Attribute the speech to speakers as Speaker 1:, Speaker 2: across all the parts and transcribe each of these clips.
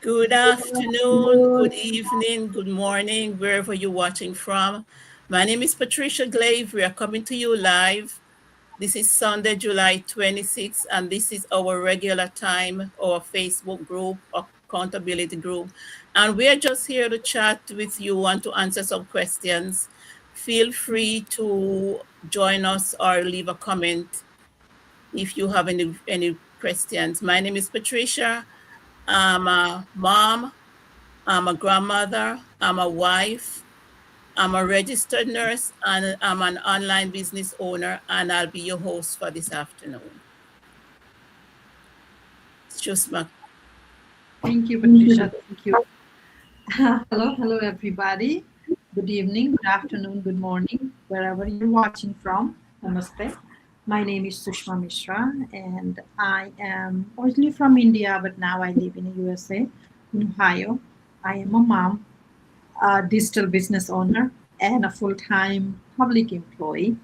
Speaker 1: Good afternoon, good evening, good morning, wherever you're watching from. My name is Patricia Glaive. We are coming to you live. This is Sunday, July 26th, and this is our regular time, our Facebook group, accountability group. And we are just here to chat with you and to answer some questions. Feel free to join us or leave a comment if you have any questions. My name is Patricia. I'm a mom, I'm a grandmother, I'm a wife, I'm a registered nurse, and I'm an online business owner, and I'll be your host for this afternoon. Shusma.
Speaker 2: Thank you, Patricia. Thank you. Hello, everybody. Good evening, good afternoon, good morning, wherever you're watching from. Namaste. My name is Sushma Mishra, and I am originally from India, but now I live in the USA, in Ohio. I am a mom, a digital business owner, and a full time public employee.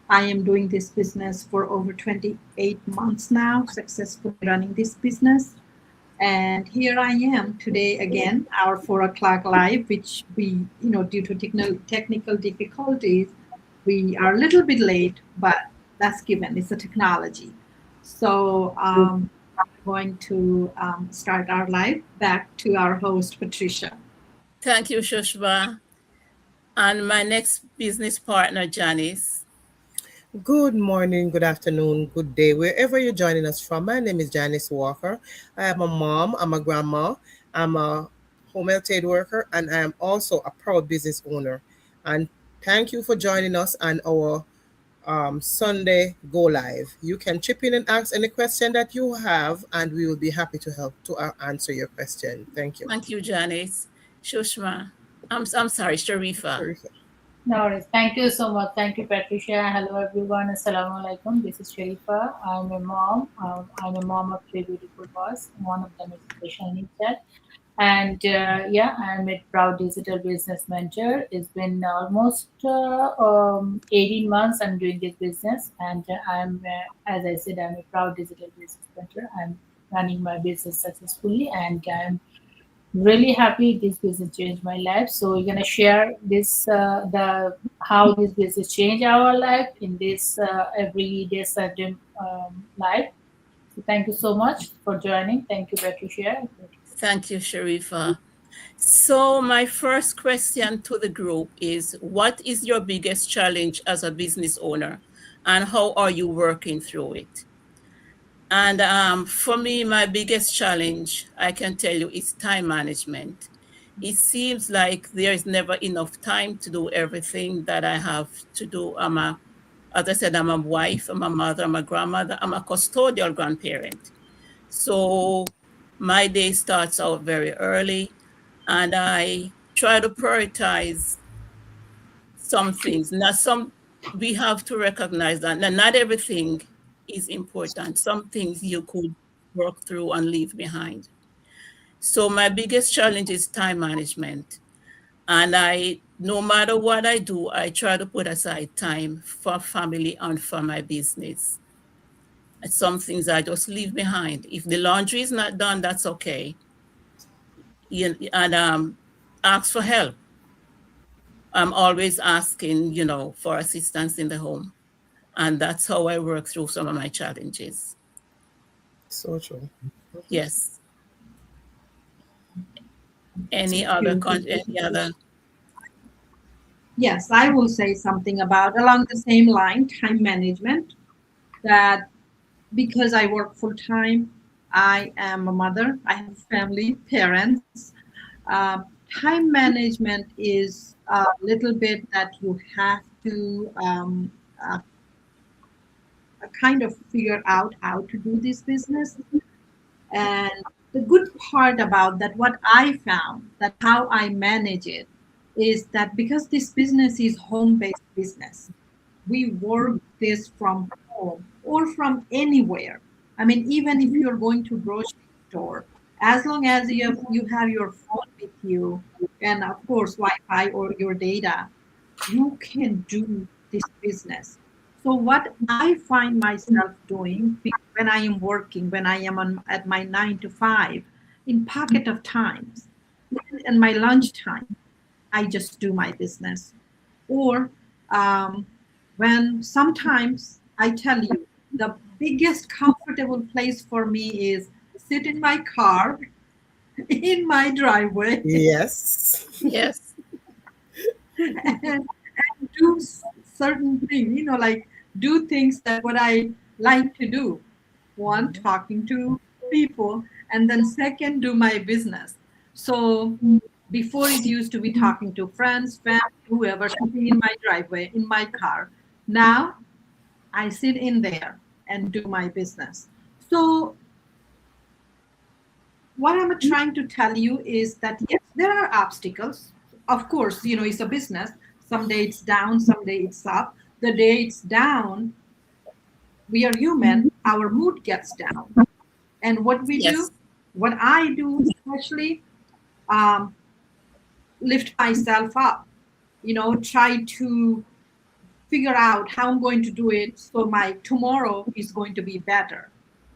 Speaker 2: I am doing this business for over 28 months now, successfully running this business. And here I am today again, our 4 o'clock live, which we, due to technical difficulties, we are a little bit late, but that's given. It's a technology. So we're going to start our live. Back to our host, Patricia.
Speaker 1: Thank you, Shushma. And my next business partner, Janice.
Speaker 3: Good morning, good afternoon, good day, wherever you're joining us from. My name is Janice Walker. I am a mom, I'm a grandma, I'm a home health aid worker, and I am also a proud business owner. And thank you for joining us on our Sunday Go Live. You can chip in and ask any question that you have, and we will be happy to help to answer your question. Thank you.
Speaker 1: Thank you, Janice. Shushma. I'm sorry, Sharifa.
Speaker 3: Sharika.
Speaker 4: No worries. Thank you so much. Thank you, Patricia. Hello, everyone. Assalamu alaikum. This is Sharifa. I'm a mom. I'm a mom of three beautiful boys. One of them is special needs child. And yeah, I'm a proud digital business mentor. It's been almost 18 months I'm doing this business. And as I said, I'm a proud digital business mentor. I'm running my business successfully. And I'm really happy this business changed my life. So we're gonna share this the how this business changed our life in this everyday certain life. So thank you so much for joining. Thank you, Patricia.
Speaker 1: Thank you, Sharifa. So, my first question to the group is, what is your biggest challenge as a business owner, and how are you working through it? And for me, my biggest challenge, I can tell you, is time management. It seems like there is never enough time to do everything that I have to do. As I said, I'm a wife, I'm a mother, I'm a grandmother, I'm a custodial grandparent. So my day starts out very early, and I try to prioritize some things. We have to recognize that not everything is important. Some things you could work through and leave behind. So my biggest challenge is time management. And no matter what I do, I try to put aside time for family and for my business. Some things I just leave behind. If the laundry is not done, that's okay. And ask for help. I'm always asking, for assistance in the home. And that's how I work through some of my challenges.
Speaker 3: So true.
Speaker 1: Yes.
Speaker 2: Thank you. Thank you,
Speaker 1: Any other?
Speaker 2: Patricia. Yes, I will say something about along the same line, time management. That because I work full time, I am a mother, I have family, parents. Uh, Time management is a little bit that you have to uh, kind of figure out how to do this business. And the good part about that, what I found, that how I manage it, is that because this business is home-based business, we work this from home or from anywhere. I mean, even if you're going to grocery store, as long as you have your phone with you, and of course Wi-Fi or your data, you can do this business. So what I find myself doing when I am working, when I am at my 9 to 5, in pocket of times, and my lunch time, I just do my business. Or when sometimes I tell you the biggest comfortable place for me is sit in my car in my driveway
Speaker 3: Yes.
Speaker 1: Yes.
Speaker 2: and do certain things, like do things that what I like to do. One, talking to people, and then second, do my business. So before it used to be talking to friends, family, whoever, sitting in my driveway, in my car. Now I sit in there and do my business. So what I'm trying to tell you is that yes, there are obstacles. Of course, it's a business. Someday it's down, someday it's up. The day it's down, we are human, our mood gets down. And what we do,
Speaker 1: Yes.
Speaker 2: what I do especially, um, lift myself up, try to figure out how I'm going to do it so my tomorrow is going to be better.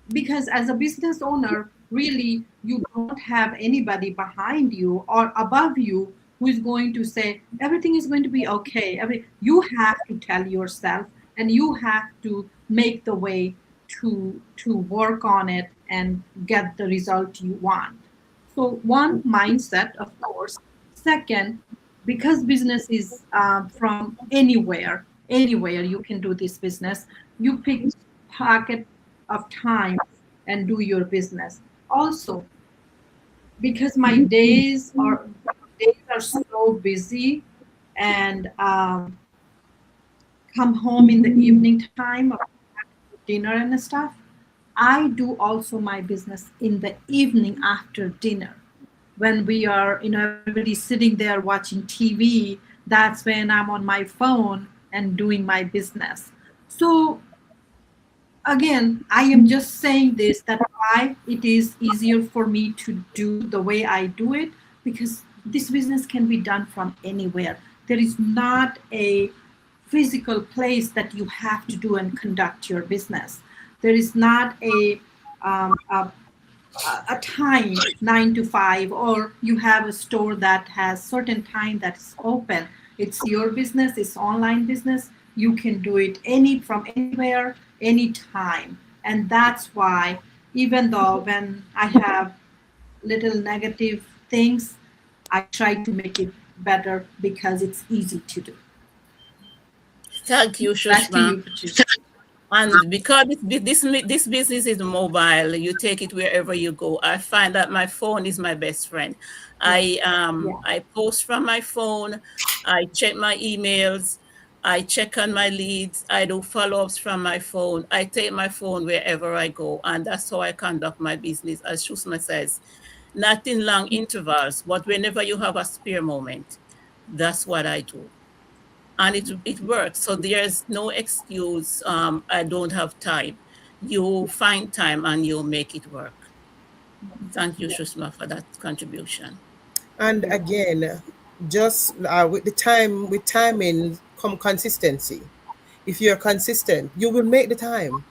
Speaker 2: Because as a business owner, really, you don't have anybody behind you or above you who is going to say everything is going to be okay. You have to tell yourself, and you have to make the way to work on it and get the result you want. So one, mindset, of course. Second, because business is from anywhere you can do this business. You pick pocket of time and do your business. Also, because my days are so busy, and come home in the evening time, dinner and stuff, I do also my business in the evening after dinner. When we are, everybody's sitting there watching TV, that's when I'm on my phone and doing my business. So again, I am just saying this, that why it is easier for me to do the way I do it, because this business can be done from anywhere. There is not a physical place that you have to do and conduct your business. There is not um, a, a time 9 to 5, or you have a store that has certain time that's open. It's your business, it's online business. You can do it from anywhere, anytime. And that's why, even though when I have little negative things, I try to make it better because it's easy to do.
Speaker 1: Thank you,
Speaker 2: Back to
Speaker 1: Shushma.
Speaker 2: you, Patricia.
Speaker 1: And because this business is mobile, you take it wherever you go. I find that my phone is my best friend.
Speaker 2: Yeah.
Speaker 1: I post from my phone. I check my emails. I check on my leads. I do follow-ups from my phone. I take my phone wherever I go, and that's how I conduct my business. As Shusma says, not in long intervals, but whenever you have a spare moment, that's what I do, and it works. So there's no excuse. I don't have time. You find time and you'll make it work. Thank you,
Speaker 2: Yeah.
Speaker 1: Shushma, for that contribution.
Speaker 3: And
Speaker 2: Yeah.
Speaker 3: again, just with timing come consistency. If you're consistent, you will make the time.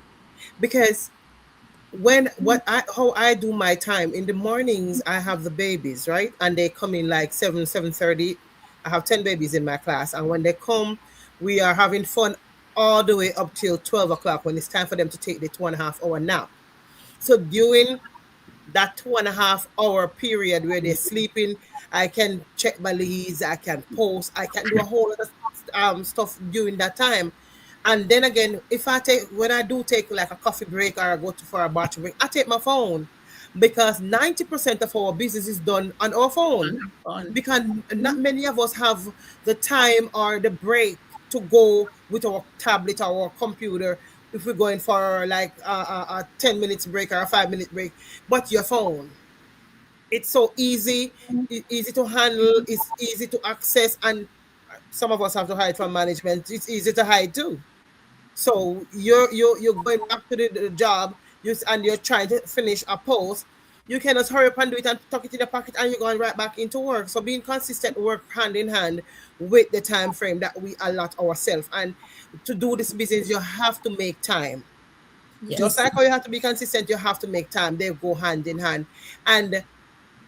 Speaker 3: Because how I do my time in the mornings, I have the babies, right? And they come in like 7:30. I have 10 babies in my class. And when they come, we are having fun all the way up till 12 o'clock, when it's time for them to take the 2.5 hour nap. So during that 2.5 hour period where they're sleeping, I can check my leads, I can post, I can do a whole lot of stuff during that time. And then again, when I do take like a coffee break, or I go for a bathroom break, I take my phone, because 90% of our business is done on our phone.
Speaker 1: Fun.
Speaker 3: Because not many of us have the time or the break to go with our tablet or our computer, if we're going for like a 10 minutes break or a 5 minute break. But your phone, it's so easy, easy to handle, it's easy to access, and some of us have to hide from management. It's easy to hide too. So you're going back to the job, and you're trying to finish a post. You can just hurry up and do it and tuck it in your pocket, and you're going right back into work. So being consistent work hand in hand with the time frame that we allot ourselves. And to do this business, you have to make time. Just
Speaker 1: Yes.
Speaker 3: like how you have to be consistent, you have to make time. They go hand in hand. And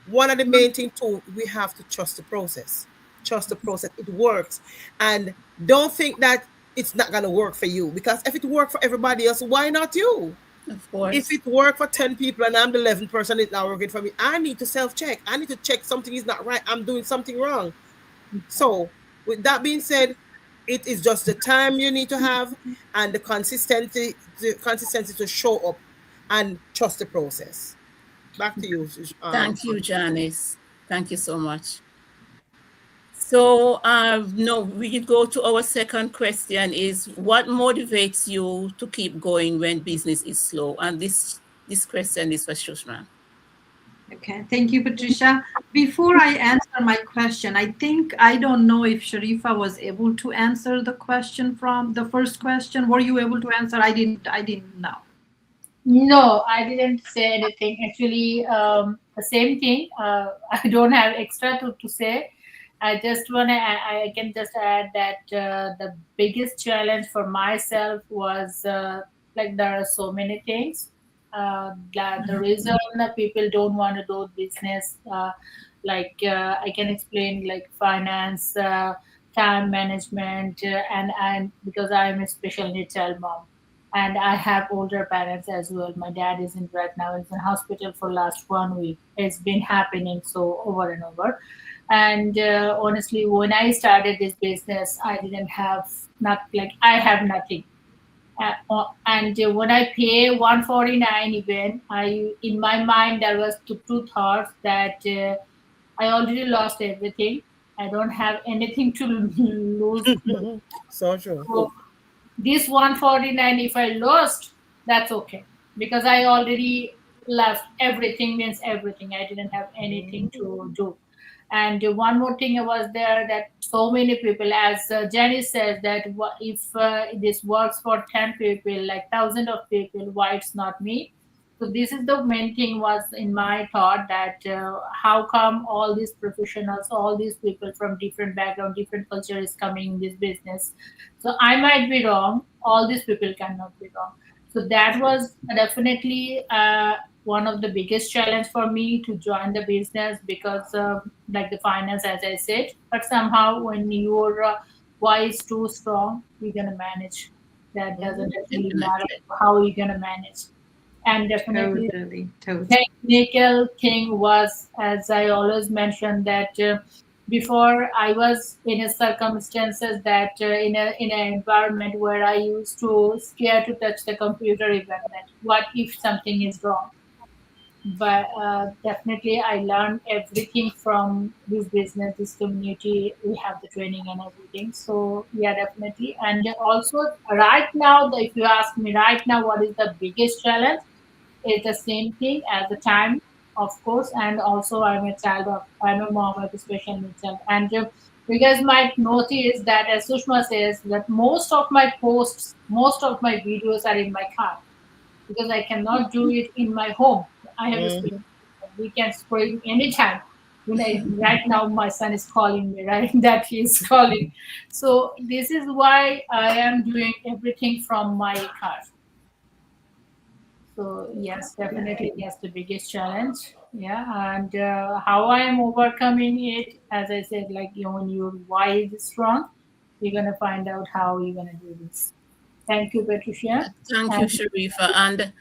Speaker 3: One of the main thing too, we have to trust the process. Trust the process. It works. And don't think that it's not gonna work for you, because if it worked for everybody else, why not you?
Speaker 1: Of
Speaker 3: If
Speaker 1: course.
Speaker 3: it worked for 10 people and I'm the 11th person it's not working for me, I need to self-check. I need to check something is not right. I'm doing something wrong. So, with that being said, it is just the time you need to have and the consistency to show up and trust the process. Back to you,
Speaker 1: Thank you, Janice. Thank you so much. So, no, we can go to our second question is what motivates you to keep going when business is slow? And this question is for Shushma.
Speaker 2: Okay, thank you, Patricia. Before I answer my question, I don't know if Sharifa was able to answer the question from the first question. Were you able to answer? I didn't know.
Speaker 4: No, I didn't say anything. Actually, the same thing. I don't have extra to say. I just want to, I can just add that the biggest challenge for myself was like there are so many things. That the reason that people don't want to do business, I can explain like finance, time management, and because I am a special needs child mom and I have older parents as well. My dad is in right now. He's in hospital for last 1 week. It's been happening so over and over. And honestly, when I started this business, I didn't have not like I have nothing. And when I pay 149 even, I in my mind there was two thoughts that I already lost everything. I don't have anything to lose.
Speaker 3: so true.
Speaker 4: So this 149, if I lost, that's okay because I already left everything, means everything. I didn't have anything to do. And one more thing was there that so many people, as Jenny says, that if this works for 10 people, like thousands of people, why it's not me? So this is the main thing was in my thought that how come all these professionals, all these people from different background, different culture is coming in this business. So I might be wrong. All these people cannot be wrong. So that was definitely one of the biggest challenge for me to join the business because like the finance, as I said. But somehow when your why is too strong, you're gonna manage. That doesn't actually matter
Speaker 1: Definitely.
Speaker 4: how you're gonna manage. And definitely
Speaker 2: Totally.
Speaker 4: technical thing was, as I always mentioned, that before I was in a circumstances that in an environment where I used to scare to touch the computer even that what if something is wrong. But definitely I learned everything from this business, this community. We have the training and everything. So yeah, definitely. And also right now, if you ask me right now, what is the biggest challenge? It's the same thing as the time, of course, and also I'm a mom of a special needs child. And you guys might notice that, as Sushma says, that most of my posts, most of my videos are in my car because I cannot do it in my home. I have a special
Speaker 3: Mhm.
Speaker 4: we can spray anytime. Right now, my son is calling me, right? That he is calling. So this is why I am doing everything from my car. So yes, definitely that's the biggest challenge. Yeah, and how I am overcoming it, as I said, like when your why is strong, you're gonna find out how you're gonna do this. Thank you, Patricia.
Speaker 1: Thank you,
Speaker 4: And
Speaker 1: Sharifa. And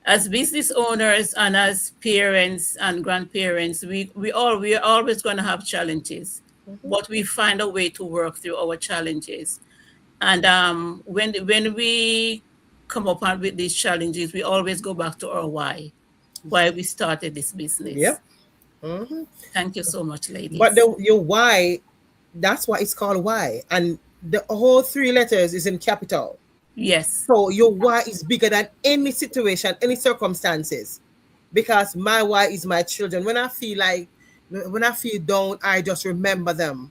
Speaker 1: as business owners and as parents and grandparents, we are always going to have challenges, but we find a way to work through our challenges. And when we come up with these challenges, we always go back to our why we started this business.
Speaker 3: Yep. Mhm.
Speaker 1: Thank you so much,
Speaker 3: But
Speaker 1: ladies.
Speaker 3: your why, that's why it's called why. And the whole three letters is in capital.
Speaker 1: Yes,
Speaker 3: So your why is bigger than any situation, any circumstances. Because my why is my children. When I feel down, I just remember them.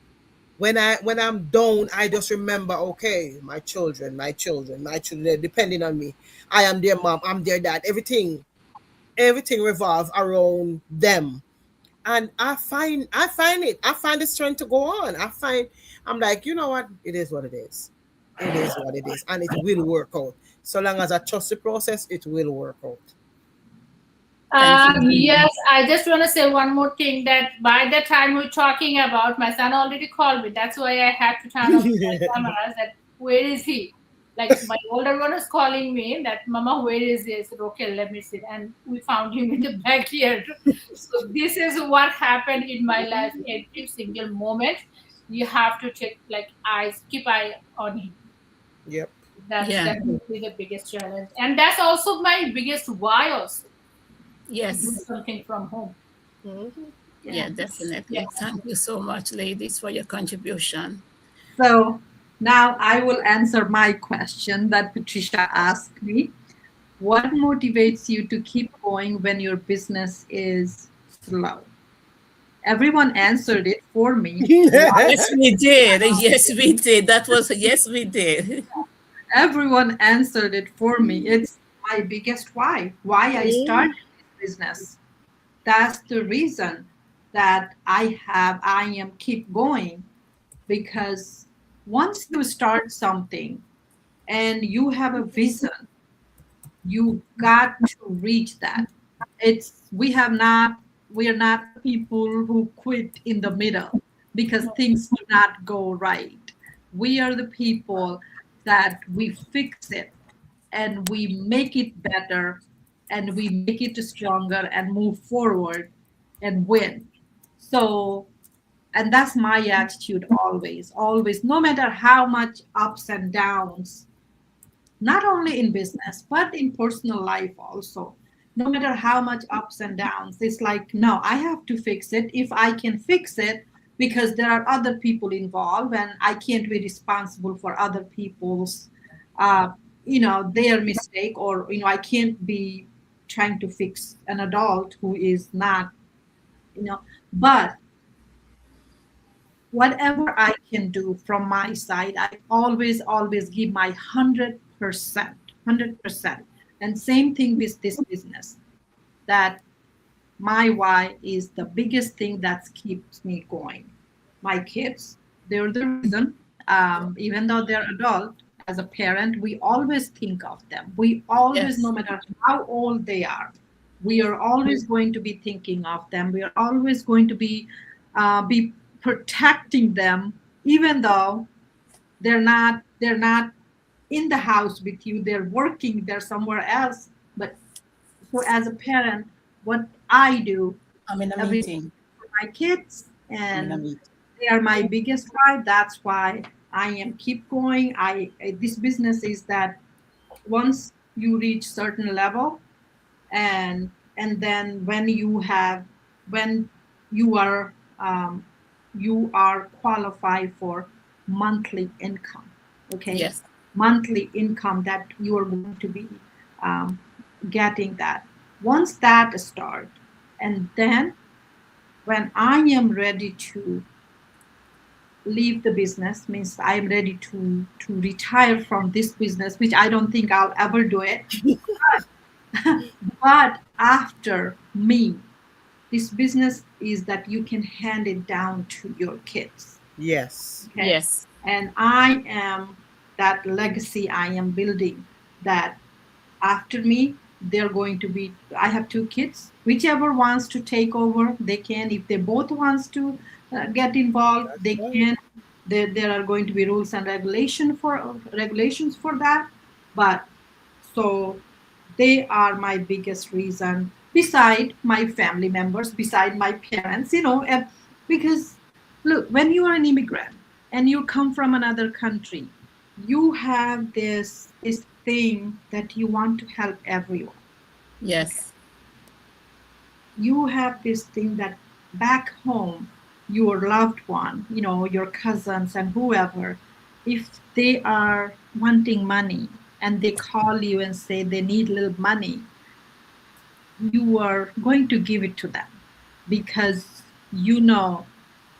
Speaker 3: When I'm down, I just remember, okay, my children, they're depending on me. I am their mom, I'm their dad. Everything revolves around them. And I find the strength to go on. I'm like, you know what? It is what it is. It is what it is. And it will work out. So long as I trust the process, it will work out.
Speaker 1: Thank you.
Speaker 4: Yes, I just want to say one more thing that by the time we're talking about, my son already called me. That's why I had to turn off my cameras. That where is he? Like my older one is calling me that Mama, where is he? I said, okay, let me see. And we found him in the backyard. So this is what happened in my life. Every single moment, you have to take like eyes, keep eye on him.
Speaker 3: Yep.
Speaker 4: That's
Speaker 1: Yeah.
Speaker 4: definitely the biggest challenge, and that's also my biggest why also to do
Speaker 1: Yes.
Speaker 4: something from home.
Speaker 3: Mhm.
Speaker 1: Yeah, definitely.
Speaker 4: Yeah.
Speaker 1: Thank you so much, ladies, for your contribution.
Speaker 2: So now I will answer my question that Patricia asked me. What motivates you to keep going when your business is slow? Everyone answered it for me.
Speaker 1: Yes, we did. Yes, we did. That was, yes, we did.
Speaker 2: Everyone answered it for me. It's my biggest why I started this business. That's the reason that I am keep going, because once you start something and you have a vision, you got to reach that. It's we are not the people who quit in the middle because things do not go right. We are the people that we fix it and we make it better and we make it stronger and move forward and win. So, and that's my attitude always, always, no matter how much ups and downs, not only in business but in personal life also. No matter how much ups and downs, it's like, no, I have to fix it if I can fix it, because there are other people involved and I can't be responsible for other people's uh, their mistake, or I can't be trying to fix an adult who is not, but whatever I can do from my side, I always give my 100%, 100%. And same thing with this business, that my why is the biggest thing that keeps me going. My kids, they're the reason. Even though they're adult, as a parent, we always think of them. We always, no
Speaker 1: Yes.
Speaker 2: matter how old they are, we are always going to be thinking of them. We are always going to be protecting them, even though they're not in the house with you. They're working. They're somewhere else. But so as a parent, what I do
Speaker 1: I'm in a
Speaker 2: every
Speaker 1: meeting.
Speaker 2: for my kids,
Speaker 1: I'm in a
Speaker 2: and
Speaker 1: meeting.
Speaker 2: they are my biggest why. That's why I am keep going. This business is that once you reach certain level, and then when you are qualified for monthly income, okay,
Speaker 1: Yes.
Speaker 2: monthly income that you are going to be um, getting that. Once that start, and then when I am ready to leave the business, means I am ready to retire from this business, which I don't think I'll ever do it. But after me, this business is that you can hand it down to your kids.
Speaker 3: Yes.
Speaker 2: Okay.
Speaker 1: Yes.
Speaker 2: And I am that legacy I am building, that after me, they're going to be, I have two kids, whichever wants to take over, they can. If they both wants to get involved,
Speaker 3: That's
Speaker 2: they
Speaker 3: right.
Speaker 2: can. There are going to be rules and regulations for that. But so they are my biggest reason, beside my family members, beside my parents, and because look, when you are an immigrant and you come from another country, you have this thing that you want to help everyone.
Speaker 1: Yes.
Speaker 2: You have this thing that back home, your loved one, your cousins and whoever, if they are wanting money and they call you and say they need a little money, you are going to give it to them because you know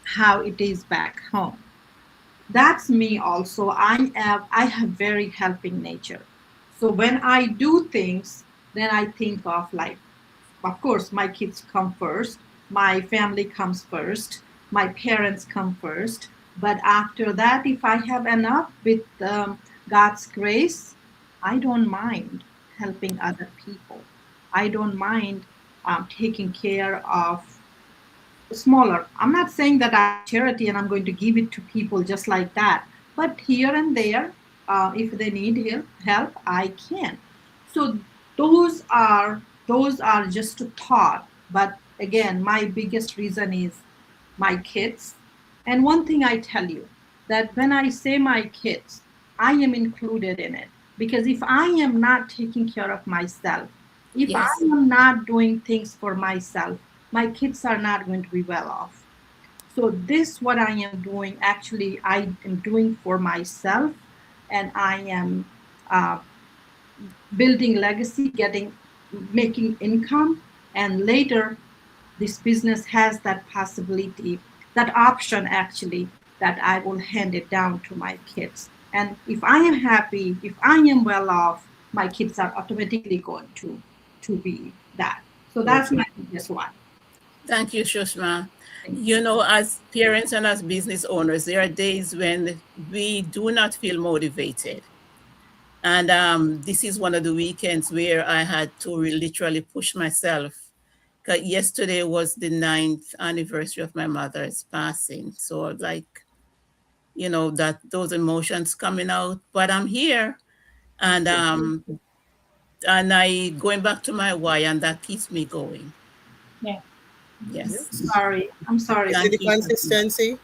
Speaker 2: how it is back home. That's me also. I have very helping nature. So when I do things, then I think of course, my kids come first, my family comes first, my parents come first. But after that, if I have enough with God's grace, I don't mind helping other people. I don't mind taking care of smaller. I'm not saying that I'm charity and I'm going to give it to people just like that, but here and there, if they need help, I can. So those are just a thought. But again, my biggest reason is my kids. And one thing I tell you that when I say my kids, I am included in it because if I am not taking care of myself, if I
Speaker 1: Yes.
Speaker 2: am not doing things for myself, my kids are not going to be well off. So this what I am doing actually I am doing for myself, and I am uh, building legacy, getting making income, and later this business has that possibility, that option actually, that I will hand it down to my kids. And if I am happy, if I am well off, my kids are automatically going to be that. So that's my biggest one.
Speaker 1: Thank you, Shushma.
Speaker 2: Thank you.
Speaker 1: You know, as parents and as business owners, there are days when we do not feel motivated. And this is one of the weekends where I had to literally push myself. 'Cause yesterday was the 9th anniversary of my mother's passing. So like, you know, that those emotions coming out, but I'm here, and I going back to my why, and that keeps me going.
Speaker 4: Yeah.
Speaker 1: Yes.
Speaker 3: Yes.
Speaker 2: Sorry, I'm sorry.
Speaker 3: You see
Speaker 1: Thank
Speaker 3: the
Speaker 1: you. Shushma.
Speaker 3: consistency?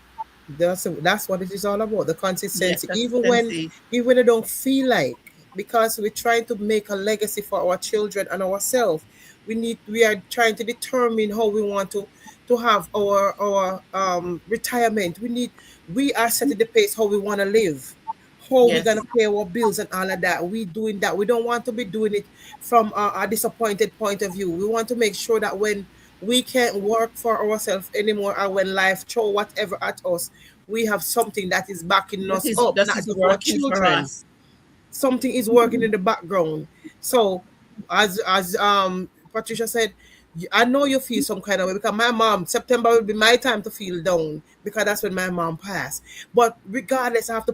Speaker 3: That's what it is all about. The
Speaker 1: Yes,
Speaker 3: consistency.
Speaker 1: consistency.
Speaker 3: Even when I don't feel like, because we're trying to make a legacy for our children and ourselves, we are trying to determine how we want to have our retirement. We are setting the pace how we want to live, how we're
Speaker 1: Yes.
Speaker 3: gonna pay our bills and all of that. We doing that. We don't want to be doing it from a disappointed point of view. We want to make sure that when we can't work for ourselves anymore, and when life throw whatever at us, we have something that is backing us up,
Speaker 1: That
Speaker 3: not
Speaker 1: is
Speaker 3: just our
Speaker 1: working for
Speaker 3: children.
Speaker 1: us.
Speaker 3: Something is working in the background. So as Patricia said, I know you feel some kind of way because my mom, September will be my time to feel down because that's when my mom passed. But regardless, I have to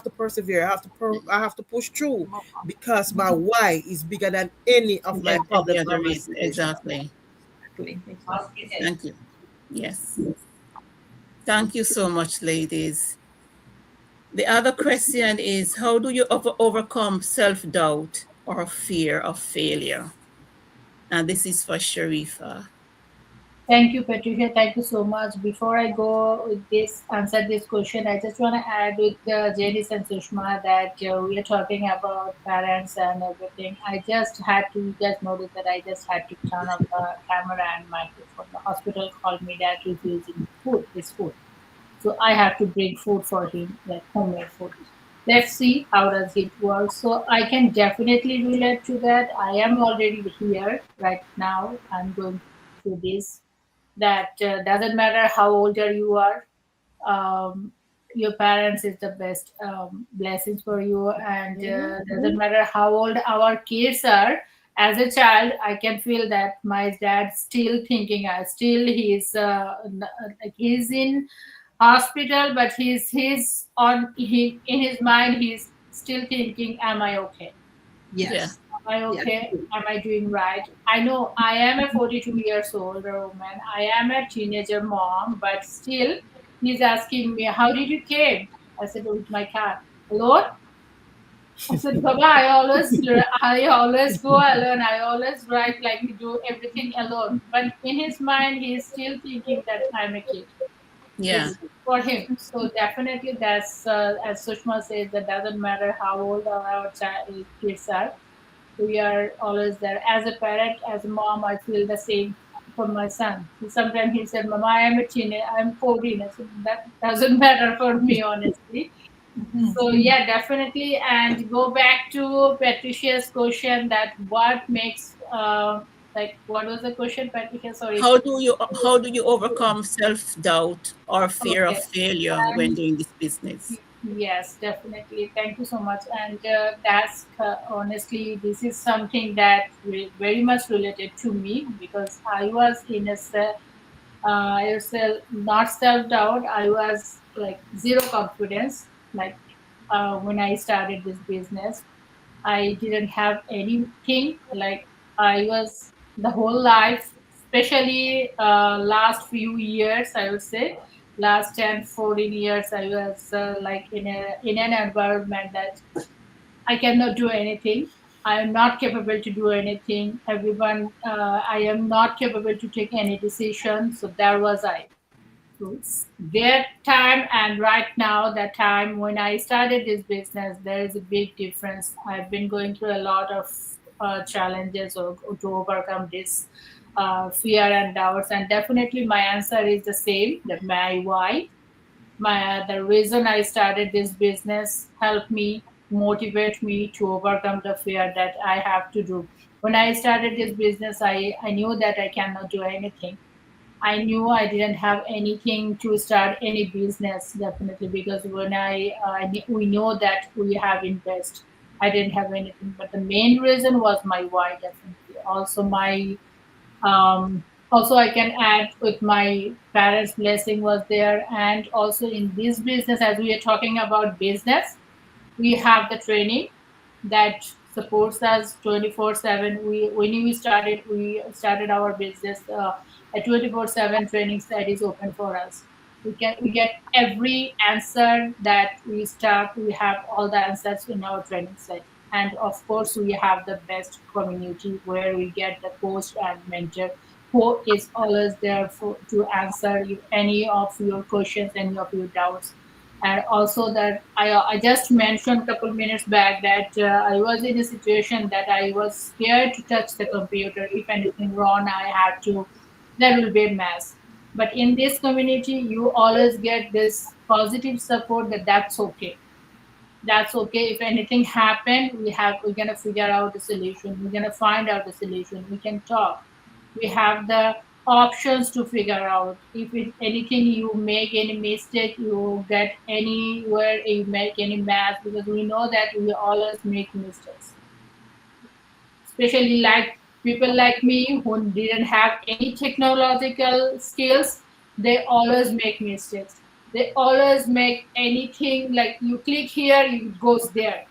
Speaker 3: persevere. I have to push through because my why is bigger than any of my
Speaker 1: And any
Speaker 3: problems or
Speaker 1: other
Speaker 3: my
Speaker 1: reason.
Speaker 3: situation.
Speaker 1: Exactly.
Speaker 2: Exactly.
Speaker 1: Thank you. Yes. Thank you so much, ladies. The other question is, how do you overcome self-doubt or fear of failure? And this is for Sharifa.
Speaker 4: Thank you, Patricia. Thank you so much. Before I go with this, answer this question, I just want to add with Janice and Sushma that we are talking about parents and everything. I just had to, you guys noticed that I just had to turn off the camera and microphone. The hospital called me that refusing food, his food. So I have to bring food for him, like homemade food. Let's see how does it work. So I can definitely relate to that. I am already here right now. I'm going through this. That doesn't matter how older you are. Um, your parents is the best blessings for you, and doesn't matter how old our kids are. As a child, I can feel that my dad still thinking. I still like he's in hospital, but he's in his mind. He's still thinking, "Am I okay?
Speaker 1: Yeah.
Speaker 2: Yes.
Speaker 4: Am I
Speaker 2: Yes.
Speaker 4: okay? Am I doing right?" I know I am a 42 years old woman. I am a teenager mom, but still, he's asking me, "How did you came?" I said, "With my car." Alone? I said, "Baba, I always go alone. I always drive like you do everything alone." But in his mind, he's still thinking that I'm a kid.
Speaker 1: Yeah.
Speaker 4: It's for him. So definitely, that's as Sushma says, that doesn't matter how old our kids are, we are always there. As a parent, as a mom, I feel the same for my son. Sometimes he said, "Mama, I am a teenager. I'm 14." I said, "That doesn't matter for me, honestly." So yeah, definitely. And go back to Patricia's question, that what makes like what was the question, Patricia? Sorry.
Speaker 1: How do you overcome self-doubt or fear of
Speaker 4: Okay.
Speaker 1: failure when
Speaker 4: And
Speaker 1: doing this business?
Speaker 4: yes, definitely. Thank you so much. And that's honestly, this is something that very much related to me, because I was in a not self doubt. I was like zero confidence. Like when I started this business, I didn't have anything. Like I was the whole life, especially last few years, I would say, last 10, 14 years, I was like in an environment that I cannot do anything. I am not capable to do anything. Everyone, I am not capable to take any decision. So there was I. So their time and right now, that time when I started this business, there is a big difference. I've been going through a lot of challenges to overcome this fear and doubts. And definitely, my answer is the same. That my why, my the reason I started this business helped me, motivate me to overcome the fear that I have to do. When I started this business, I knew that I cannot do anything. I knew I didn't have anything to start any business, definitely, because when we know that we have invest, I didn't have anything. But the main reason was my why, definitely. Also my also I can add with my parents' blessing was there, and also in this business, as we are talking about business, we have the training that supports us 24/7. We when we started our business, a 24/7 training site is open for us. We get every answer that we start. We have all the answers in our training site, and of course we have the best community where we get the coach and mentor who is always there to answer any of your questions, any of your doubts. And also that I just mentioned a couple minutes back that I was in a situation that I was scared to touch the computer. If anything wrong, I had to, there will be a mess. But in this community, you always get this positive support that that's okay. That's okay. If anything happened, we're gonna figure out the solution. We're gonna find out the solution. We can talk. We have the options to figure out. If anything you make any mistake, you get anywhere, you make any math, because we know that we always make mistakes, especially like people like me who didn't have any technological skills. They always make mistakes. They always make anything like you click here, it goes there.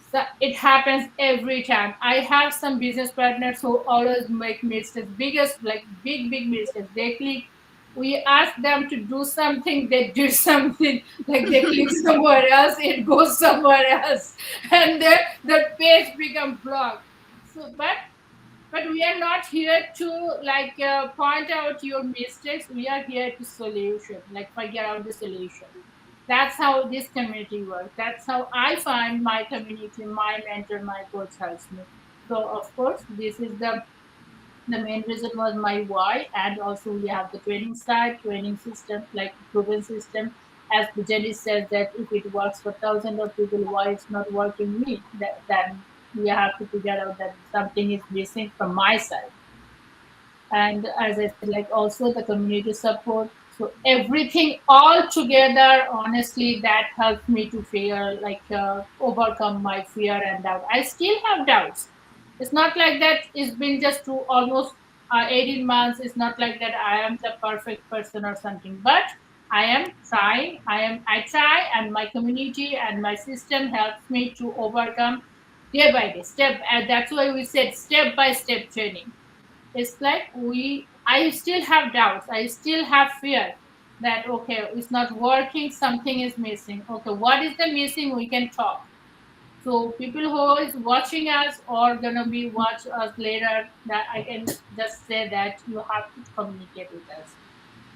Speaker 4: So it happens every time. I have some business partners who always make mistakes, biggest like big mistakes. They click. We ask them to do something, they do something, like they click somewhere else, it goes somewhere else, and the page becomes blocked. So, but we are not here to like point out your mistakes. We are here to solution, like figure out the solution. That's how this community works. That's how I find my community, my mentor, my coach helps me. So of course, this is the main reason was my why, and also we have the training side, training system, like proven system. As Jenny says that if it works for thousands of people, why it's not working me? Then we have to figure out that something is missing from my side. And as I said, like also the community support. So everything all together, honestly, that helped me to fear, like overcome my fear and doubt. I still have doubts. It's not like that. It's been just almost 18 months. It's not like that. I am the perfect person or something. But I am trying. I try, and my community and my system helps me to overcome day by day, step. And that's why we said step by step training. It's like I still have doubts, I still have fear that okay, it's not working, something is missing. Okay, what is the missing? We can talk. So people who is watching us or gonna be watch us later, that I can just say that you have to communicate with us.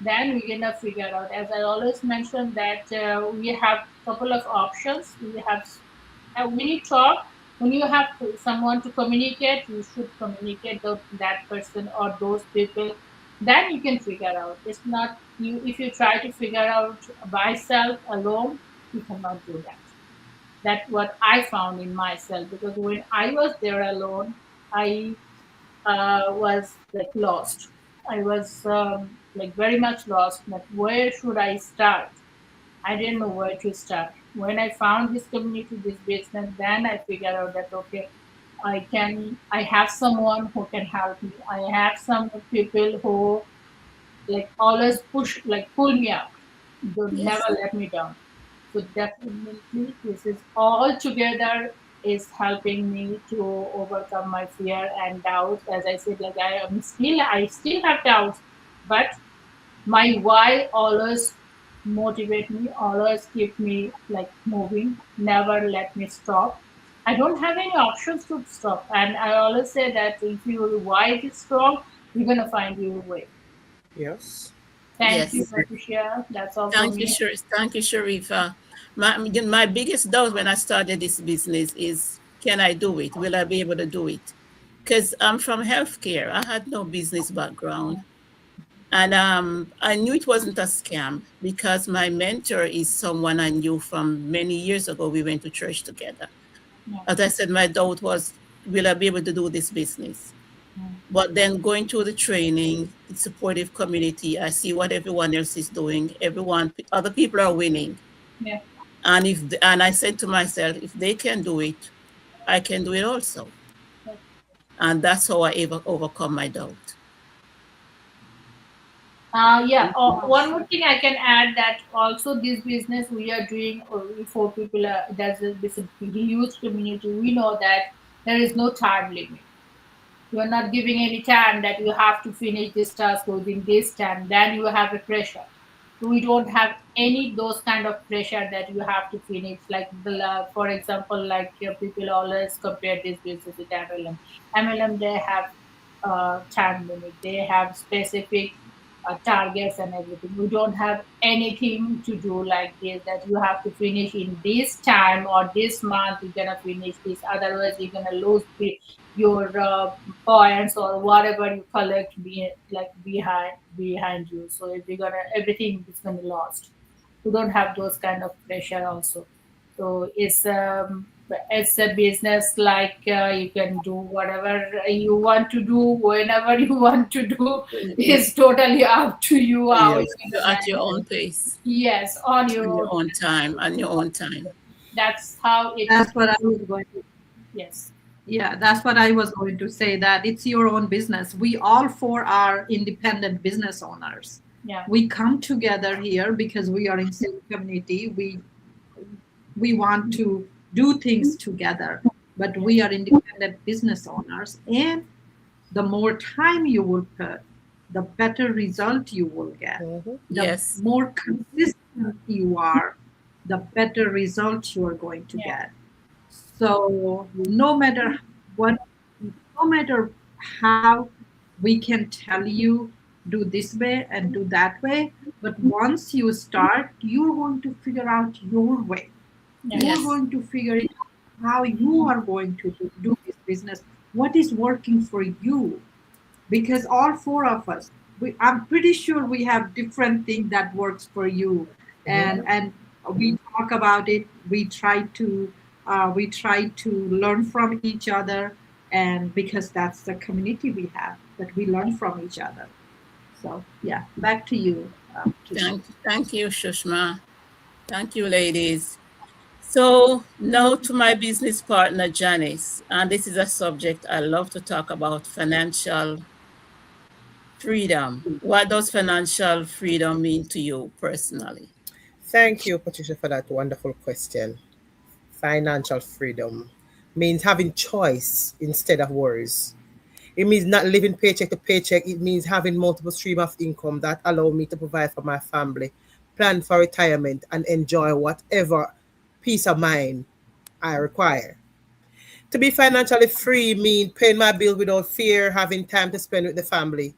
Speaker 4: Then we're gonna figure out. As I always mention that we have couple of options. When you talk, when you have someone to communicate, you should communicate that person or those people. Then you can figure out. It's not you if you try to figure out by self alone, you cannot do that. That's what I found in myself, because when I was there alone, I was like lost. I was like very much lost. But where should I start? I didn't know where to start. When I found this community, this business, then I figured out that okay, I have someone who can help me. I have some people who like always pull me up. Don't
Speaker 1: Yes.
Speaker 4: never let me down. So definitely this is all together. is helping me to overcome my fear and doubts. As I said, like I still have doubts, but my why always motivate me, always keep me like moving, never let me stop. I don't have any options to stop, and I always say that if your why is strong, you're gonna find your way.
Speaker 3: Yes.
Speaker 4: Thank you,
Speaker 1: Yes.
Speaker 4: Patricia. That's all for me.
Speaker 1: Thank you, Sharifa. My biggest doubt when I started this business is, can I do it? Will I be able to do it? Because I'm from healthcare. I had no business background. And I knew it wasn't a scam because my mentor is someone I knew from many years ago. We went to church together.
Speaker 4: Yeah.
Speaker 1: As I said, my doubt was, will I be able to do this business?
Speaker 4: Mm.
Speaker 1: But then going through the training, the supportive community, I see what everyone else is doing. Other people are winning.
Speaker 4: Yeah.
Speaker 1: And I said to myself, if they can do it, I can do it also.
Speaker 4: Yeah.
Speaker 1: And that's how I ever overcome my doubt.
Speaker 4: Yeah. One more thing I can add that also this business we are doing for people. This a huge community. We know that there is no time limit. You are not giving any time that you have to finish this task within this time. Then you have a pressure. We don't have any those kind of pressure that you have to finish. Like for example, like people always compare this business with MLM. MLM they have time limit. They have specific targets and everything. We don't have anything to do like this that you have to finish in this time or this month. You're gonna finish this. Otherwise, you're gonna lose your points or whatever you collect like behind you. So if you're gonna everything is gonna be lost. You don't have those kind of pressure also. So it's a business like you can do whatever you want to do whenever you want to do. It's totally up to you how
Speaker 3: Yes.
Speaker 4: you're
Speaker 1: You're
Speaker 4: gonna
Speaker 1: at your
Speaker 4: manage.
Speaker 1: own pace,
Speaker 4: Yes, on your
Speaker 1: on your
Speaker 4: own.
Speaker 1: own time, on your own time.
Speaker 4: That's how it
Speaker 2: That's what I was going to.
Speaker 4: yes.
Speaker 2: Yeah, that's what I was going to say. That it's your own business. We all four are independent business owners.
Speaker 4: Yeah.
Speaker 2: We come together here because we are in same community. We want to do things together, but we are independent business owners, and the more time you will put, the better result you will get.
Speaker 3: Mhm.
Speaker 2: The
Speaker 1: Yes.
Speaker 2: more consistent you are, the better results you are going to
Speaker 4: Yeah.
Speaker 2: get. So no matter what, no matter how we can tell you do this way and do that way, but once you start, you're going to figure out your way.
Speaker 4: Yeah.
Speaker 2: You're
Speaker 1: Yes.
Speaker 2: going to figure it out how you are going to do this business, what is working for you, because all four of us, I'm pretty sure we have different thing that works for you,
Speaker 3: Mhm.
Speaker 2: and we talk about it. We try to learn from each other, and because that's the community we have, that we learn from each other. So yeah, back to you, Tricia.
Speaker 1: Thank you, Shushma. Thank you, ladies. So now to my business partner, Janice, and this is a subject I love to talk about: financial freedom. What does financial freedom mean to you personally?
Speaker 3: Thank you, Patricia, for that wonderful question. Financial freedom means having choice instead of worries. It means not living paycheck to paycheck. It means having multiple stream of income that allow me to provide for my family, plan for retirement, and enjoy whatever peace of mind I require. To be financially free means paying my bill without fear, having time to spend with the family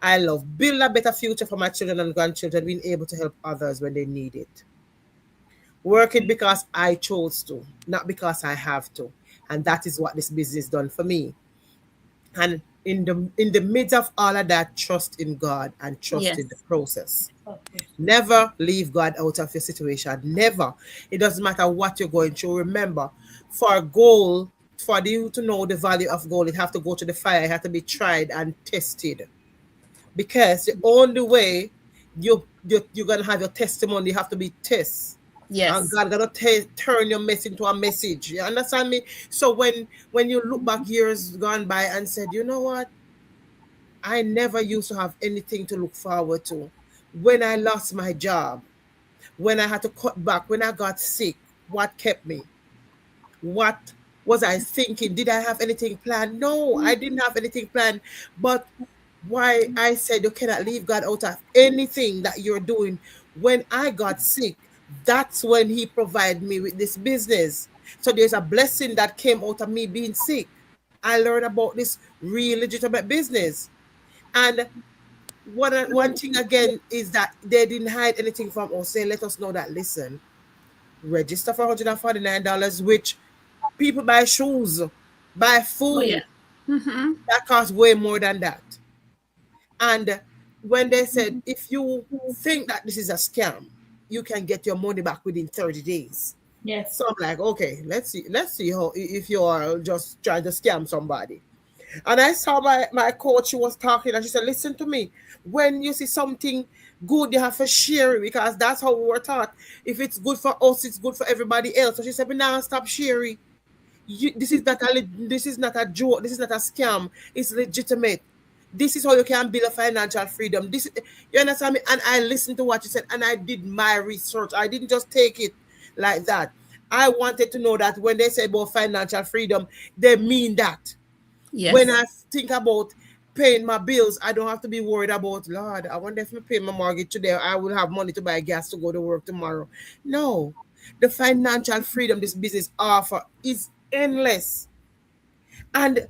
Speaker 3: I love, build a better future for my children and grandchildren, being able to help others when they need it. Work it because I chose to, not because I have to. And that is what this business done for me. And in the midst of all of that, trust in God and trust in the
Speaker 1: Yes.
Speaker 3: process.
Speaker 4: Of course.
Speaker 3: Never leave God out of your situation. Never. It doesn't matter what you're going through. Remember, for gold, for you to know the value of gold, it have to go to the fire. It have to be tried and tested. Because the only way you're gonna have your testimony, you have to be tested. And
Speaker 1: Yes.
Speaker 3: God gonna turn your mess into a message. You understand me? So when you look back years gone by and said, you know what, I never used to have anything to look forward to. When I lost my job, when I had to cut back, when I got sick, what kept me? What Was I thinking, did I have anything planned? No, I didn't have anything planned. But why I said you cannot leave God out of anything that you're doing. When I got sick, that's when He provided me with this business. So there's a blessing that came out of me being sick. I learned about this real legitimate business. And one thing again is that they didn't hide anything from us. They let us know that, listen, register for $149, which people buy shoes, buy
Speaker 1: Oh yeah.
Speaker 3: food,
Speaker 1: Mm-hmm.
Speaker 3: that costs way more than that. And when they said, if you think that this is a scam, you can get your money back within 30 days.
Speaker 4: Yes.
Speaker 3: So I'm like, okay, let's see how, if you are just trying to scam somebody. And I saw my coach, she was talking and she said, listen to me. When you see something good, you have to share it, because that's how we were taught. If it's good for us, it's good for everybody else. So she said, now stop sharing. This is not a joke. This is not a scam. It's legitimate. This is how you can build a financial freedom. You understand me? And I listened to what you said, and I did my research. I didn't just take it like that. I wanted to know that when they say about financial freedom, they mean that.
Speaker 1: Yes.
Speaker 3: When I think about paying my bills, I don't have to be worried about, Lord, I wonder if I pay my mortgage today, I will have money to buy gas to go to work tomorrow. No, the financial freedom this business offer is endless. And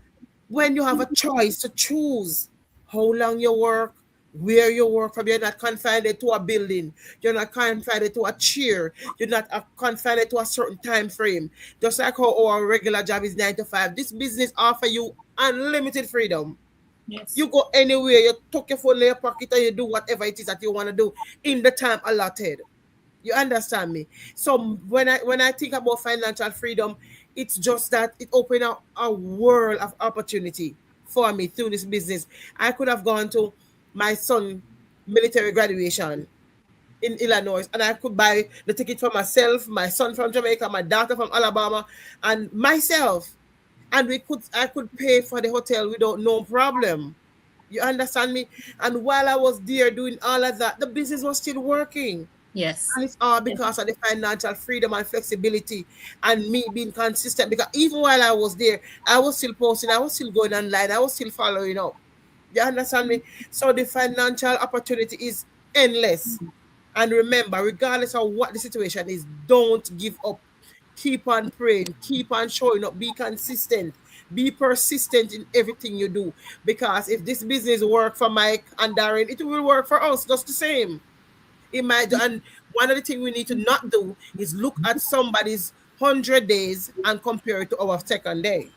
Speaker 3: when you have a choice to choose how long you work, where you work from, you're not confined to a building, you're not confined to a chair, you're not confined to a certain time frame. Just like how our regular job is 9 to 5, this business offer you unlimited freedom.
Speaker 4: Yes.
Speaker 3: You go anywhere, you tuck your phone in your pocket and you do whatever it is that you want to do in the time allotted. You understand me? So when I think about financial freedom, it's just that it opened up a world of opportunity for me through this business. I could have gone to my son military graduation in Illinois, and I could buy the ticket for myself, my son from Jamaica, my daughter from Alabama, and myself. And I could pay for the hotel without no problem. You understand me? And while I was there doing all of that, the business was still working.
Speaker 1: Yes.
Speaker 3: And it's all because of the financial freedom and flexibility and me being consistent. Because even while I was there, I was still posting, I was still going online, I was still following up. You understand me? So the financial opportunity is endless. And remember, regardless of what the situation is, don't give up. Keep on praying, keep on showing up, be consistent, be persistent in everything you do. Because if this business work for Mike and Darren, it will work for us just the same. It might, and one of the things we need to not do is look at somebody's 100 days and compare it to our second day.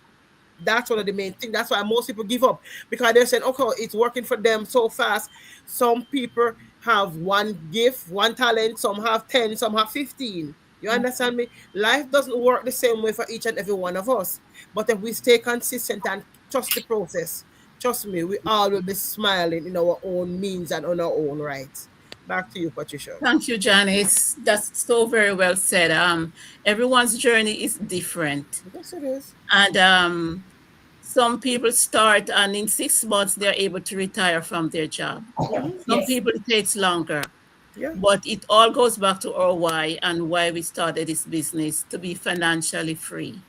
Speaker 3: That's one of the main things. That's why most people give up, because they're saying, okay, it's working for them so fast. Some people have one gift, one talent, some have 10, some have 15. You understand me? Life doesn't work the same way for each and every one of us. But if we stay consistent and trust the process, trust me, we all will be smiling in our own means and on our own rights. Back to you, Patricia.
Speaker 1: Thank you, Janice. That's so very well said. Everyone's journey is different.
Speaker 3: Yes, it is.
Speaker 1: And some people start and in 6 months they're able to retire from their job. Some
Speaker 4: Yes.
Speaker 1: people it takes longer.
Speaker 3: Yeah.
Speaker 1: But it all goes back to our why and why we started this business, to be financially free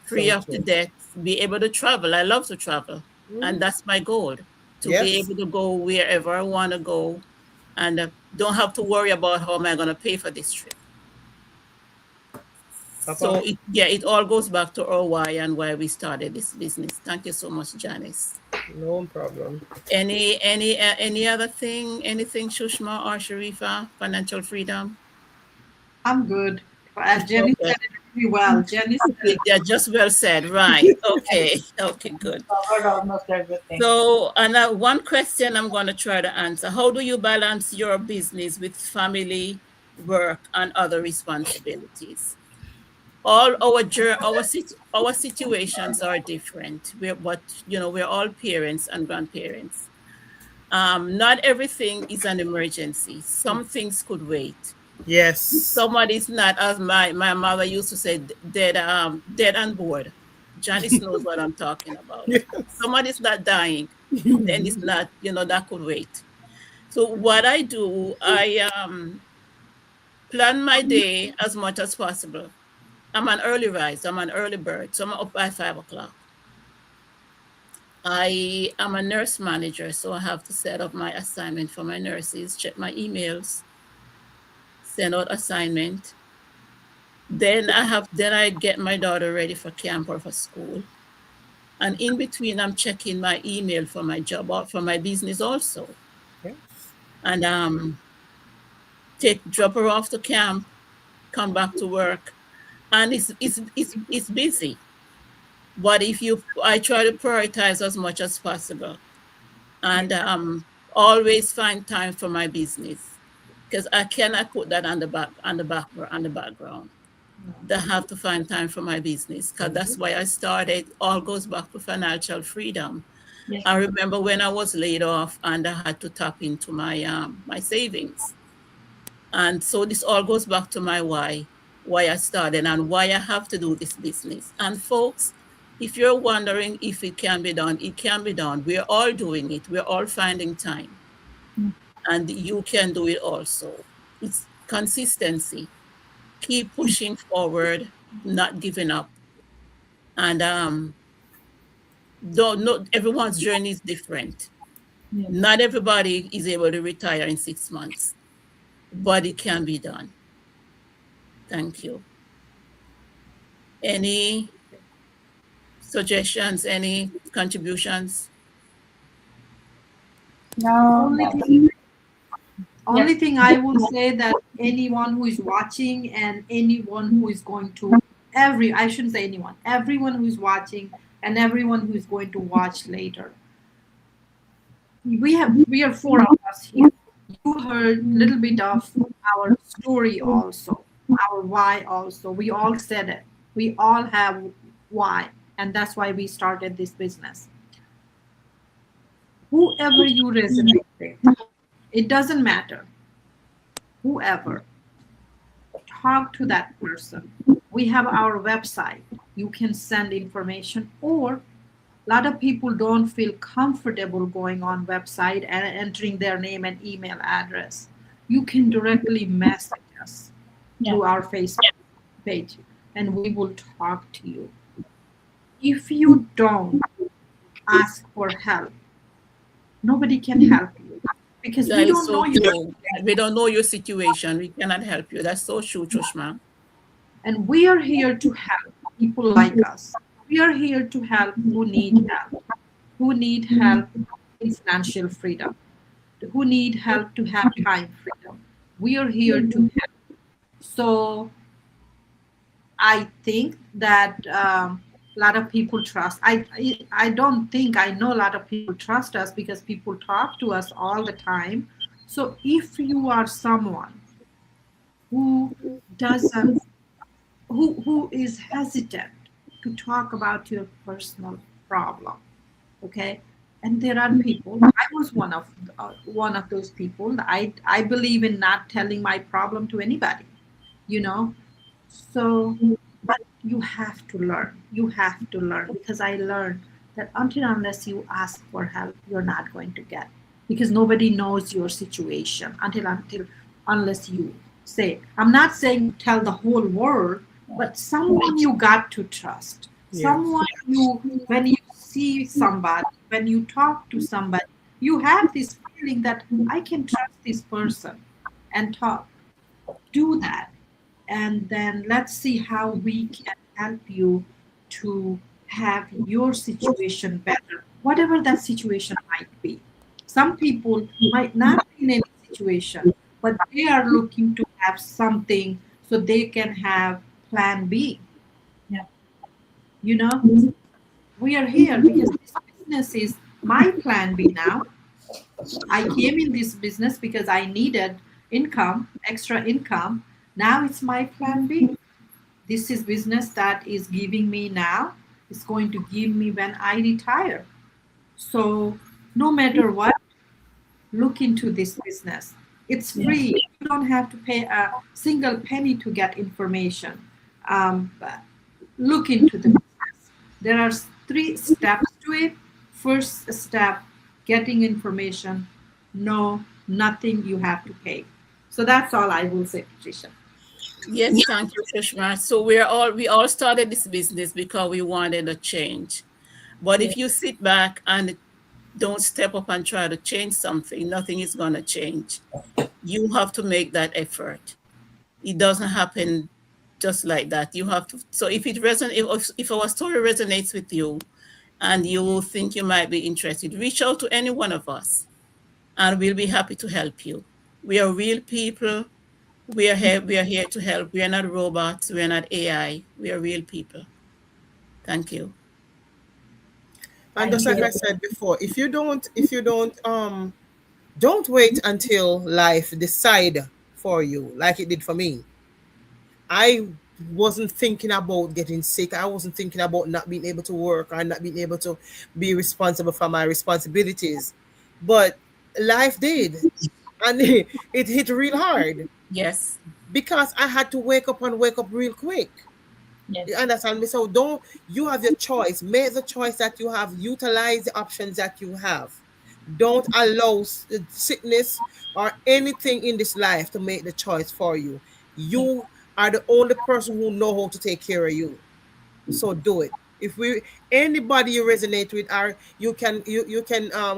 Speaker 3: So
Speaker 1: of the
Speaker 3: true.
Speaker 1: debt, be able to travel. I love to travel. And that's my goal, to be
Speaker 3: Yes.
Speaker 1: able to go wherever I want to go and don't have to worry about how am I going to pay for this trip. So
Speaker 3: Papa?
Speaker 1: it all goes back to our why and why we started this business. Thank you so much, Janice.
Speaker 3: No problem.
Speaker 1: Any other thing? Anything, Shushma or Sharifa? Financial freedom.
Speaker 2: I'm good. Jenny
Speaker 1: Okay.
Speaker 2: said it really well. Jenny said it.
Speaker 1: Yeah, just well said. Right. Okay. Okay. Good.
Speaker 4: Covered almost everything.
Speaker 1: So, and one question I'm going to try to answer: how do you balance your business with family, work, and other responsibilities? All our situations are different. But we're all parents and grandparents. Not everything is an emergency. Some things could wait.
Speaker 3: Yes.
Speaker 1: Somebody's not, as my mother used to say, dead and bored. Janice knows what I'm talking about.
Speaker 3: Yes.
Speaker 1: Somebody's not dying, then it's not, that could wait. So what I do, I plan my day as much as possible. I'm an early rise. I'm an early bird. So I'm up by 5 o'clock. I am a nurse manager, so I have to set up my assignment for my nurses, check my emails, send out assignment. Then I get my daughter ready for camp or for school. And in between, I'm checking my email for my job or for my business also.
Speaker 3: Yeah.
Speaker 1: And drop her off to camp, come back to work, and it's busy. But I try to prioritize as much as possible, and always find time for my business, because I cannot put that on the background. I have to find time for my business, because that's why I started. All goes back to financial freedom.
Speaker 4: Yes.
Speaker 1: I remember when I was laid off and I had to tap into my my savings. And so this all goes back to my why I started and why I have to do this business. And folks, if you're wondering if it can be done, it can be done. We're all doing it. We're all finding time. And you can do it also. It's consistency. Keep pushing forward, not giving up. And not everyone's journey is different.
Speaker 4: Yes.
Speaker 1: Not everybody is able to retire in 6 months, but it can be done. Thank you. Any suggestions, any contributions?
Speaker 4: No.
Speaker 2: Only thing I will say that anyone who is watching and anyone who is going to I shouldn't say anyone, everyone who is watching and everyone who is going to watch later. We are 4 of us here. You heard a little bit of our story also, our why also. We all said it. We all have why, and that's why we started this business. Whoever you resonate with, it doesn't matter. Whoever, talk to that person. We have our website. You can send information, or a lot of people don't feel comfortable going on website and entering their name and email address. You can directly message us through our Facebook page, and we will talk to you. If you don't ask for help, nobody can help you, because we don't know you.
Speaker 1: We don't know your situation. We cannot help you. That's so true, Chushma.
Speaker 2: And we are here to help people like us. We are here to help who need help in financial freedom, who need help to have time freedom. We are here to help. So I think that a lot of people trust. I don't think I know a lot of people trust us, because people talk to us all the time. So if you are someone who doesn't, who is hesitant to talk about your personal problem, okay, and there are people. I was one of those people. I believe in not telling my problem to anybody, So, but you have to learn. You have to learn, because I learned that unless you ask for help, you're not going to get, because nobody knows your situation unless you say. I'm not saying tell the whole world, but someone you got to trust.
Speaker 3: Yes.
Speaker 2: Someone when you see somebody, when you talk to somebody, you have this feeling that I can trust this person and talk. Do that. And then let's see how we can help you to have your situation better, whatever that situation might be. Some people might not be in any situation, but they are looking to have something so they can have plan B.
Speaker 4: Yeah.
Speaker 2: We are here because this business is my plan B now. I came in this business because I needed income, extra income. Now it's my plan B. This is business that is giving me now. It's going to give me when I retire. So no matter what, look into this business. It's free. You don't have to pay a single penny to get information. But look into the business. There are 3 steps to it. First step, getting information. No, nothing you have to pay. So that's all I will say, Patricia.
Speaker 1: Yes, thank you, Sushma. So we all started this business because we wanted a change. But
Speaker 4: Yeah.
Speaker 1: if you sit back and don't step up and try to change something, nothing is gonna change. You have to make that effort. It doesn't happen just like that. You have to. So if our story resonates with you, and you think you might be interested, reach out to any one of us, and we'll be happy to help you. We are real people. We are here. We are here to help. We are not robots. We are not AI. We are real people. Thank you.
Speaker 3: And
Speaker 4: Thank
Speaker 3: just like
Speaker 4: you.
Speaker 3: I said before, if you don't wait until life decide for you like it did for me. I wasn't thinking about getting sick. I wasn't thinking about not being able to work or not being able to be responsible for my responsibilities. But life did. And it hit real hard
Speaker 1: Yes.
Speaker 3: because I had to wake up real quick. You
Speaker 4: Yes.
Speaker 3: understand me? So don't you have your choice. Make the choice that you have. Utilize the options that you have. Don't allow sickness or anything in this life to make the choice for you. You are the only person who know how to take care of you. So do it. If we anybody you resonate with, or you can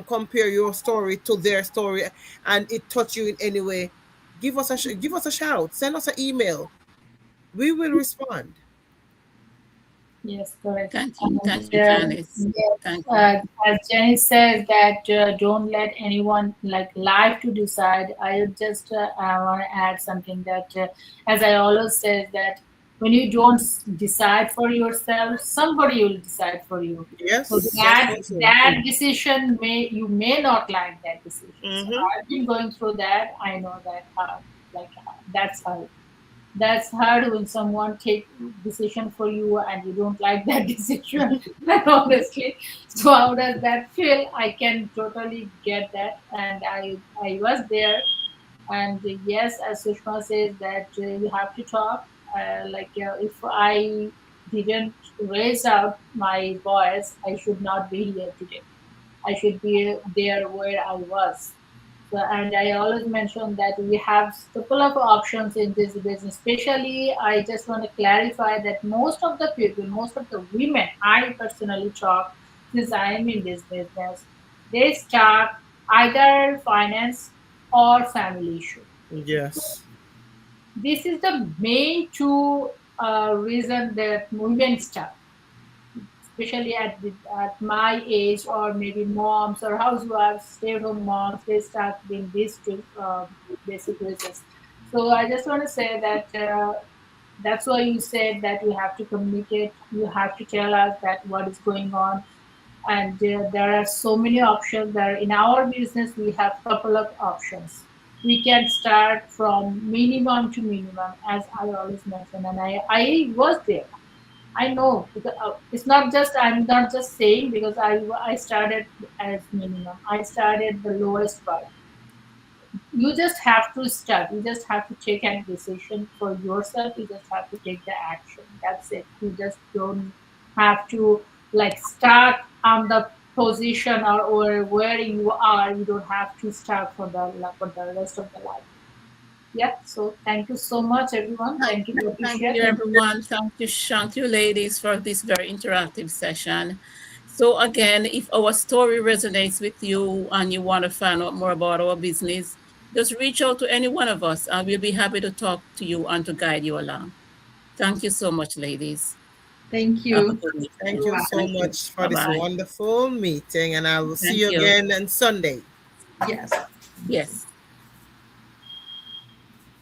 Speaker 3: compare your story to their story, and it touch you in any way, give us a shout. Send us an email. We will respond.
Speaker 4: Yes, correct.
Speaker 1: Thank you.
Speaker 4: And
Speaker 1: Thank you, Janice.
Speaker 4: yes,
Speaker 1: Thank you.
Speaker 4: as Jenny says that don't let anyone like life to decide. I would just want to add something that, as I always say, that when you don't decide for yourself, somebody will decide for you. So
Speaker 3: Yes, that's
Speaker 4: that
Speaker 3: so true.
Speaker 4: that decision you may not like that decision. So
Speaker 3: Mm-hmm.
Speaker 4: I've been going through that. I know that like that's how that's hard when someone take decision for you and you don't like that decision. Honestly, so how does that feel? I can totally get that, and I was there. And yes, as Sushma says that you have to talk. If I didn't raise out my voice, I should not be here today. I should be there where I was. So, and I always mention that we have couple of options in this business. Especially, I just want to clarify that most of the people, most of the women I personally talk, since I am in this business, they start either finance or family issue.
Speaker 3: Yes.
Speaker 4: This is the main two reason that women start, especially at my age, or maybe moms or housewives, stay-at-home moms, they start being these two basic reasons. So I just want to say that that's why you said that you have to communicate, you have to tell us that what is going on, and there are so many options there. In our business, we have couple of options. We can start from minimum to minimum, as I always mention, and I was there. I know because it's not just I'm not just saying because I started as minimum. I started the lowest part. You just have to start. You just have to take a decision for yourself. You just have to take the action. That's it. You just don't have to like start on the position or where you are. You don't have to start for the rest of the life. Yeah. So thank you so much, everyone. Thank you,
Speaker 1: Thank
Speaker 4: Patricia.
Speaker 1: you,
Speaker 4: Thank you.
Speaker 1: everyone. Thank you, ladies, for this very interactive session. So again, if our story resonates with you and you want to find out more about our business, just reach out to any one of us and we'll be happy to talk to you and to guide you along. Thank you so much, ladies.
Speaker 2: Thank
Speaker 1: Have a
Speaker 2: you.
Speaker 1: good
Speaker 3: Thank
Speaker 1: weekend.
Speaker 3: you so
Speaker 2: Bye.
Speaker 1: Thank you.
Speaker 3: much for this
Speaker 1: Bye-bye.
Speaker 3: wonderful meeting, and I will see
Speaker 1: Thank
Speaker 3: you
Speaker 1: you.
Speaker 3: again on Sunday.
Speaker 2: Yes.
Speaker 1: Yes.